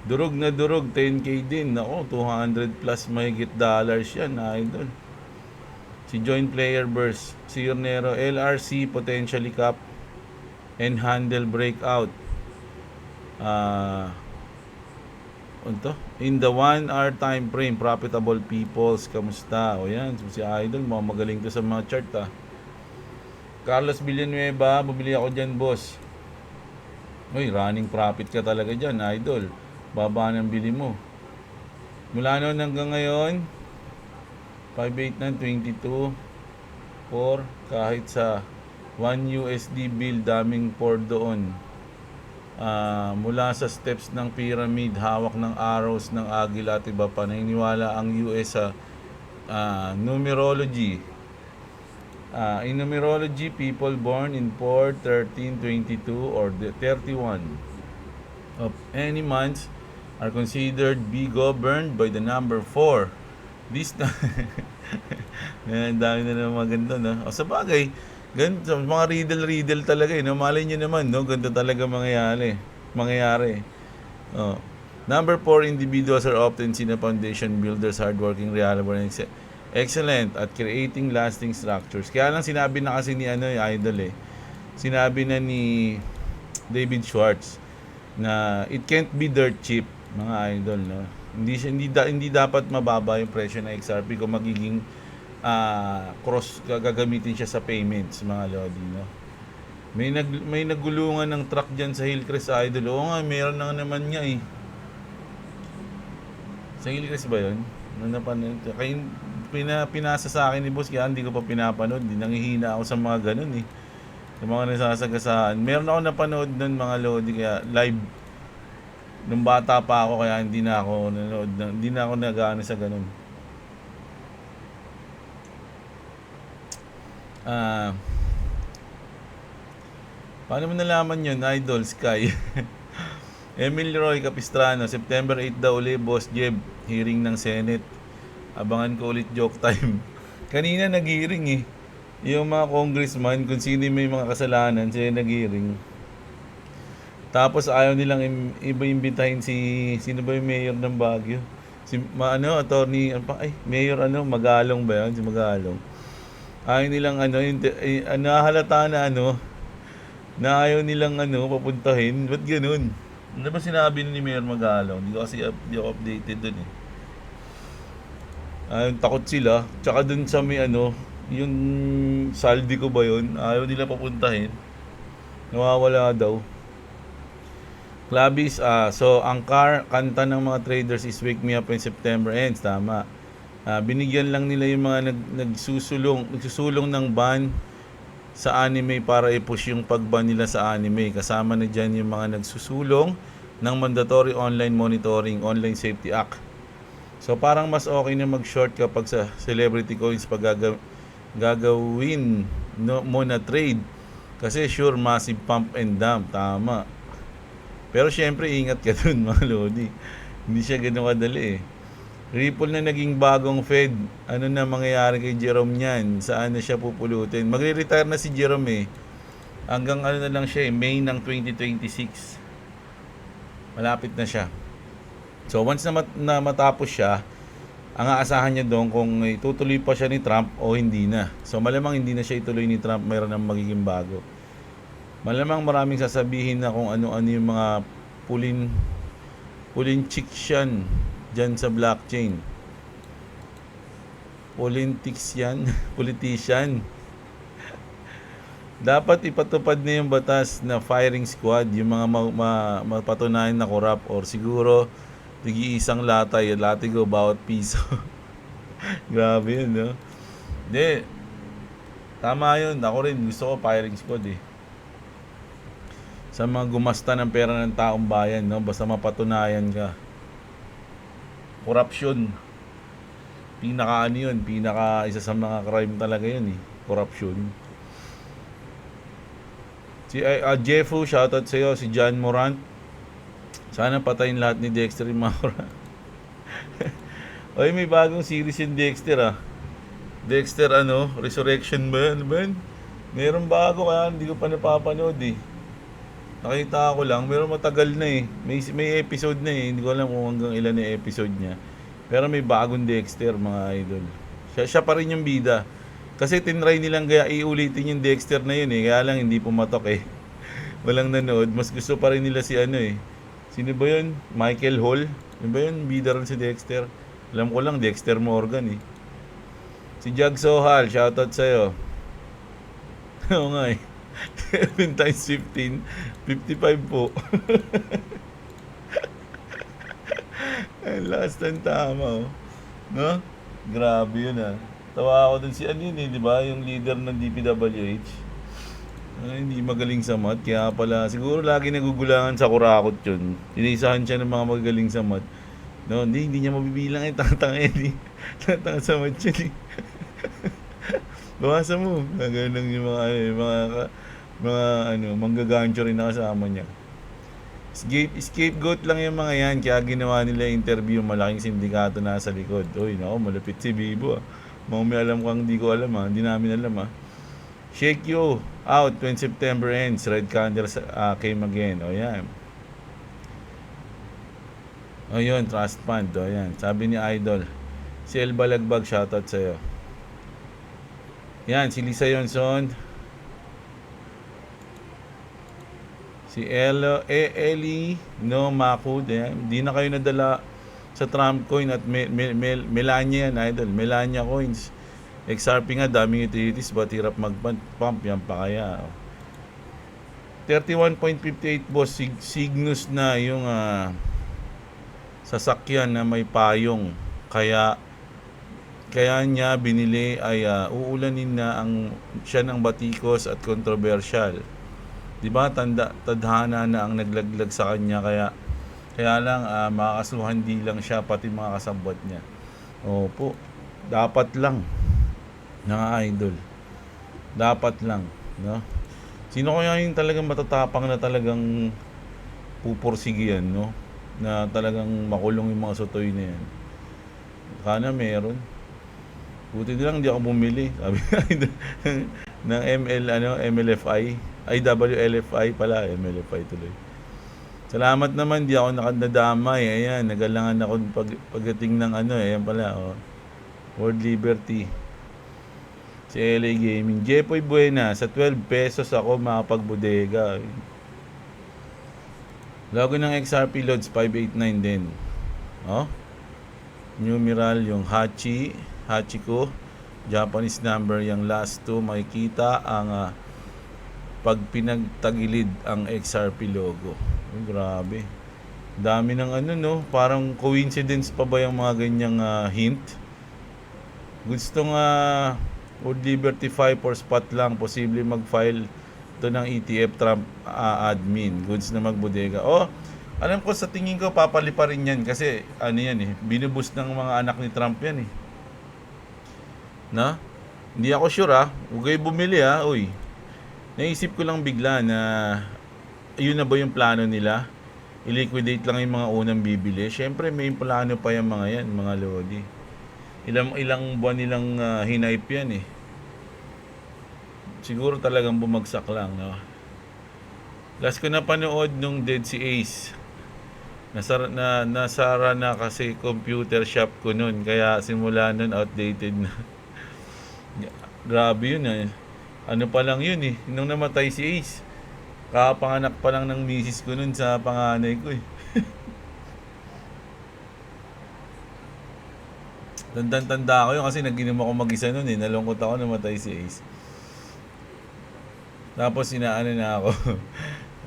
Durog na durog, 10k din. 200 plus mahigit dollars yan, Idol. Si Joint Player Burst, si Yornero, LRC potentially cap and handle breakout. In the 1 hour time frame, profitable peoples, kamusta? Yan, si Idol, magaling to sa mga chart Carlos Villanueva, bumili ako dyan, boss. Running profit ka talaga dyan, Idol. Baba ng bili mo. Mula noon hanggang ngayon, 589.22 4 kahit sa 1 USD bill, daming pour doon. Mula sa steps ng pyramid, hawak ng arrows ng agila at iba pa. Naniniwala ang US sa numerology. In numerology, people born in 4, 13, 22, or 31 of any months are considered be governed by the number 4. This ang dami na naman maganda, no? Sa bagay, ganito, mga riddle talaga, Malay nyo naman, no? Ganda talaga mangyayari. Number 4, individuals are often seen as foundation builders, hardworking, reliable, and excellent at creating lasting structures. Kaya lang sinabi na kasi ni Idol Sinabi na ni David Schwartz na it can't be dirt cheap, mga Idol, no? Hindi dapat mababa yung presyo ng XRP kung magiging gagamitin siya sa payments, mga Lodi, no? May nagulungan ng truck diyan sa Hillcrest, Idol. Oo nga, meron na naman nga Sa Hillcrest ba 'yon? Pinasa sa akin ni boss, kaya hindi ko pa pinapanood. Nangihina ako sa mga ganun sa mga nasasagasaan. Meron ako napanood nun, mga Lodi, kaya live nung bata pa ako, kaya hindi na ako nag-aano sa ganun. Paano mo nalaman yun, Idol Sky? Emil Roy Capistrano, September 8 daw uli, Boss Jeb, hearing ng Senate. Abangan ko ulit joke time. Kanina nag-hearing yung mga congressman, kung sino may mga kasalanan, sila nag-hearing. Tapos ayaw nilang imbitahin sino ba yung mayor ng Baguio? Attorney, mayor Magalong ba yun? Si Magalong. Ayaw nilang nahalata na na ayaw nilang papuntahin. Ba't ganun? Ano ba sinabi ni Mayor Magalong? Hindi ko kasi di ako updated dun eh. Ayun, takot sila. Tsaka dun sa may ano, yung saldi ko ba yun? Ayaw nila papuntahin. Nawawala daw. Clabis, so ang kanta ng mga traders is Wake Me Up When September Ends. Tama. Binigyan lang nila yung mga nagsusulong ng ban sa anime para i-push yung pag-ban nila sa anime. Kasama na dyan yung mga nagsusulong ng Mandatory Online Monitoring, Online Safety Act. So parang mas okay na mag-short kapag sa celebrity coins pag gagawin mo na trade. Kasi sure, massive pump and dump. Tama. Pero syempre, ingat ka dun mga lodi. Hindi siya ganun kadali eh. Ripple na naging bagong Fed. Ano na mangyayari kay Jerome niyan? Saan na siya pupulutin? Magre-retire na si Jerome eh. Hanggang ano na lang siya eh, May ng 2026. Malapit na siya. So once na matapos siya, ang aasahan niya doon kung itutuloy pa siya ni Trump o hindi na. So malamang hindi na siya ituloy ni Trump, mayroon nang magiging bago. Malamang maraming sasabihin na kung ano-ano yung mga pulin chicks yan dyan sa blockchain. Politics yan. Politician. Dapat ipatupad na yung batas na firing squad, yung mga mapatunayan na corrupt or siguro tig-iisang latay, latigo bawat piso. Grabe yun, no? Hindi. Tama yun. Ako rin, gusto ko firing squad eh. Sa mga gumasta ng pera ng taong bayan, no? Basta mapatunayan ka. Corruption. Pinaka ano yun, isa sa mga crime talaga yun eh. Corruption. Si Jeffu, shoutout sa'yo. Si John Morant. Sana patayin lahat ni Dexter yung Maura. Oy, may bagong series yung Dexter ah. Dexter Resurrection ba yan? Ano ba yan? Meron bago kaya hindi ko pa napapanood eh. Nakita ko lang, pero matagal na eh. May episode na eh. Hindi ko alam kung hanggang ilan na episode niya. Pero may bagong Dexter, mga idol. Siya pa rin yung bida. Kasi tinry nilang kaya iulitin yung Dexter na yun eh. Kaya lang hindi pumatok eh. Walang nanood. Mas gusto pa rin nila si Sino ba yun? Michael Hall? Ano ba yun? Bida rin si Dexter. Alam ko lang, Dexter Morgan eh. Si Jag Sohal, shoutout sa'yo. Oo nga eh. 7 times 15, 55 po. Ang last ng tama, oh. No? Grabe yun, ah. Tawa ako dun si yun, eh, di ba? Yung leader ng DPWH. Hindi magaling sa math. Kaya pala, siguro lagi nagugulangan sa kurakot yun. Inisahan siya ng mga magagaling sa math. No, hindi niya mabibilang eh. Tatang sa math yun, eh. Bawasan mo. Ganun yung mga manggagancho rin na kasama niya. Scapegoat lang yung mga yan. Kaya ginawa nila interview. Malaking sindikato na sa likod. Uy, nako, malapit si Bibo ah. Mga may alam kang hindi ko alam ah. Hindi namin alam ah. Shake you out when September ends. Red candles came again. O yan. O yun, trust fund. O yan. Sabi ni Idol. Si El Balagbag, shoutout sa'yo. Yan, si Lisa Yonson. Si Eli no Makud. Hindi na kayo nadala sa Trump coin at Melania yan, Idol. Melania coins. XRP nga, daming utilities. Ba't hirap mag-pump? Yan pa kaya. 31.58 boss. Cygnus na yung sasakyan na may payong. Kaya niya binili ay uulanin na siya ng batikos at kontrobersyal. 'Di ba? Tadhana na ang naglaglag sa kanya kaya lang makakasuhan di lang siya pati mga kasabwat niya. Opo. Dapat lang. Mga idol. Dapat lang, no? Sino kaya yung talagang matatapang na talagang pupursige yan, no? Na talagang makulong yung mga sotoy na yan. Kana meron. Buti lang hindi ako bumili. Sabi ng MLFI. Ay, WLFI pala. MLFI tuloy. Salamat naman, di ako nakadadamay. Ayan, nagalangan ako pagdating ng ayan pala, oh. World Liberty. Si LA Gaming. Jepoy Buena, sa 12 pesos ako makapagbodega. Logo ng XRP Loads 589 din. Oh. Numeral yung Hachiko. Japanese number yung last two. Makikita ang pag pinagtagilid ang XRP logo. Oh, grabe. Dami ng ano, no? Parang coincidence pa ba yung mga ganyang hint? Gusto nga Would Liberty 5 for spot lang, posible mag-file to ng ETF Trump admin, goods na magbodega. Oh, alam ko, sa tingin ko papalipa rin yan kasi ano yan eh, binuboost ng mga anak ni Trump yan eh. Na? Hindi ako sure huwag kayo bumili uy. Naisip ko lang bigla na yun na ba yung plano nila? I-liquidate lang yung mga unang bibili. Syempre may plano pa yung mga yan, mga lodi. Ilang buwan nilang hinipe yan eh. Siguro talagang bumagsak lang, no? Last ko napanood nung Dead si Ace. Nasara na kasi computer shop ko nun, kaya simula nun outdated na. Grabe yun eh. Ano pa lang yun eh, nung namatay si Ace. Kakapanganak pa lang ng misis ko nun sa panganay ko eh. Tanda ko yun kasi nag-inom ako mag-isa nun eh. Nalungkot ako namatay si Ace. Tapos inaano na ako.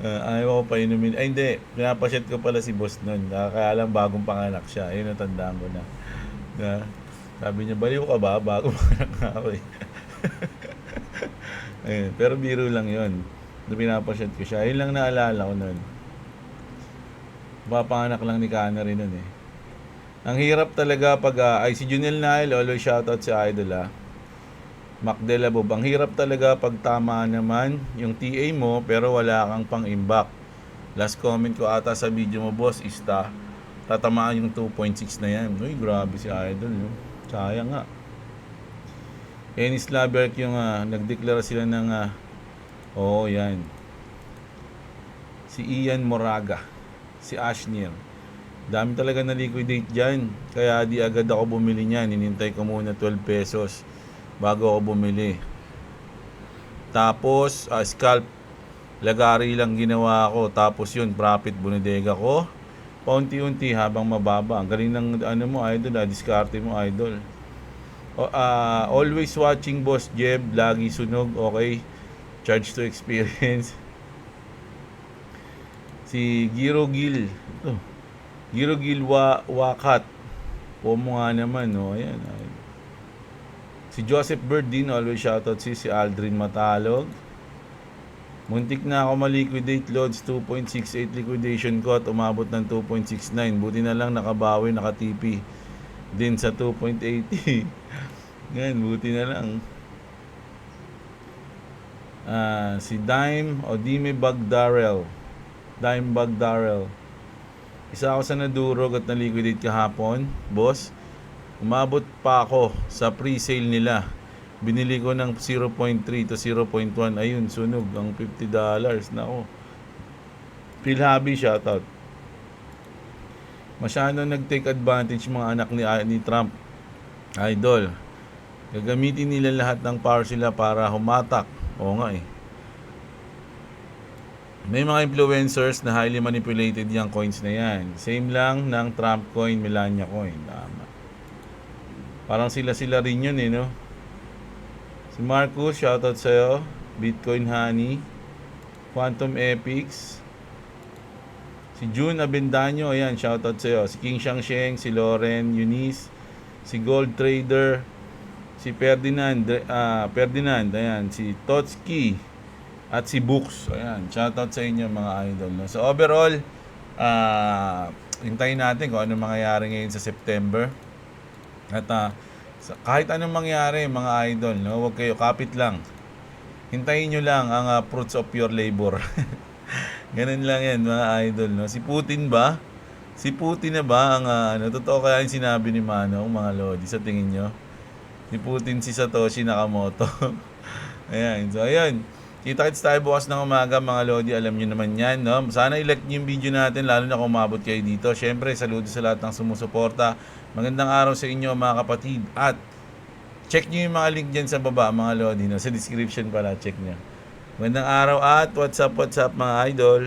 Ayaw ko pa inumin. Ay hindi, pinapasyat ko pala si boss nun. Kaya lang bagong panganak siya. Ayun, natandaan ko na. Sabi niya, baliw ka ba? Bagong panganak na ako eh. Ayun, pero biro lang yun. Pinapasyat ko siya. Ayun lang naalala ko nun. Papanganak lang ni Kana rin nun eh. Ang hirap talaga pag ay si Junel Nile, always shoutout si Idol Macdela Bob. Ang hirap talaga pag tama naman yung TA mo pero wala kang pang-imbak. Last comment ko ata sa video mo, boss, is tatamaan yung 2.6 na yan. Uy, grabe si Idol, no? Sayang nga. Ennis Laberk yung nagdeklara sila ng yan. Si Ian Moraga, si Ashnir. Dami talaga na liquidate dyan. Kaya di agad ako bumili niyan. Hinintay ko muna 12 pesos bago ako bumili. Tapos, scalp lagari lang ginawa ko. Tapos yun, profit bonodega ko. Paunti-unti habang mababa. Ang galing ng mo, Idol. Diskarte mo, Idol. Always watching, Boss Jeb. Lagi sunog. Okay. Charge to experience. Si Giro Gil. Giro Gil Wakat. Pomo nga naman, no? Ayan. Si Joseph Bird din, always shoutout si Aldrin Matalog. Muntik na ako ma-liquidate loads, 2.68 liquidation ko at umabot ng 2.69. Buti na lang nakabawi, nakatipi din sa 2.80. Ganyan, buti na lang. Si Dime Bagdarel. Isa ako sa nadurog at na-liquidate kahapon, boss. Umabot pa ako sa pre-sale nila. Binili ko ng 0.3 to 0.1. Ayun, sunog ang $50. Nako. Phil Hobby, shoutout. Masyado nag-take advantage mga anak ni Trump. Idol. Gagamitin nila lahat ng power sila para humatak. Oo nga eh. May mga influencers na highly manipulated yung coins na yan. Same lang ng Trump coin, Melania coin. Tama. Parang sila rin yun eh, no? Si Marcus, shoutout sa'yo. Bitcoin Honey. Quantum Epics. Si June Abendaño, ayan, shoutout sa'yo. Si King Shangsheng, si Lauren Eunice. Si Gold Trader. Si Ferdinand, ayan. Si Totski. At si Books. Ayan, shoutout sa inyo mga idol, no? So overall, hintayin natin kung ano mangyayari ngayon sa September. At kahit anong mangyari mga idol, no, huwag kayo, kapit lang. Hintayin nyo lang ang fruits of your labor. Ganun lang yan mga idol, no. Si Putin ba? Si Putin na ba ang totoo kaya yung sinabi ni Manong, mga lodi, sa tingin nyo? Si Putin si Satoshi Nakamoto. Ayan, so ayan. Kita-kits tayo bukas ng umaga mga lodi, alam nyo naman yan, no? Sana i-like nyo yung video natin, lalo na kung umabot kayo dito. Syempre, saludo sa lahat ng sumusuporta. Magandang araw sa inyo mga kapatid. At check nyo yung mga link dyan sa baba mga lodi, no? Sa description pala, check nyo. Magandang araw at what's up mga idol.